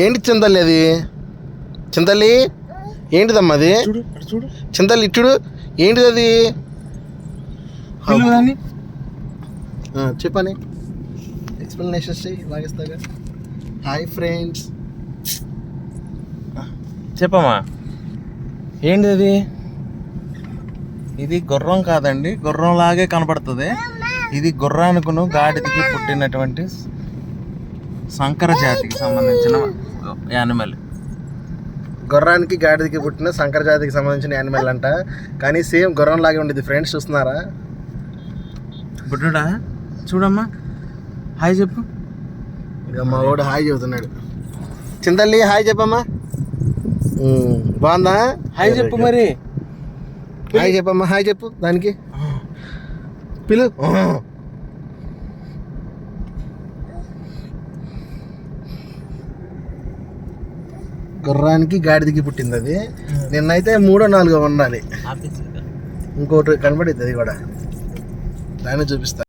ఏంటి చింతల్లి అది? చింతల్లి ఏంటిదమ్మా అది? చింతల్లి ఇట్టుడు ఏంటిది అది? చెప్పని ఎక్స్ప్లెనేషన్స్ లాగేస్తాగా. హాయ్ ఫ్రెండ్స్, చెప్పమ్మా ఏంటిది అది? ఇది గుర్రం కాదండి, గుర్రం లాగే కనపడుతుంది. ఇది గుర్రానికును గాడిదకి పుట్టినటువంటి సంకర జాతికి సంబంధించిన యానిమల్. గుర్రానికి గాడిదకి పుట్టిన సంకర జాతికి సంబంధించిన యానిమల్ అంట. కానీ సేమ్ గుర్రం లాగే ఉండేది ఫ్రెండ్స్, చూస్తున్నారా? బుడ్డా చూడమ్మా, హాయ్ చెప్పు. ఇక మా వాడు హాయ్ చెబుతున్నాడు. చింతల్లి హాయ్ చెప్పమ్మా. బాగుందా? హాయ్ చెప్పు మరి. హాయ్ చెప్పమ్మా, హాయ్ చెప్పు దానికి. పిలు. గుర్రానికి గాడిదకి పుట్టింది అది. నిన్నైతే 3 or 4 ఉండాలి. ఇంకోటి కనబడిద్ది, అది కూడా దాన్ని చూపిస్తా.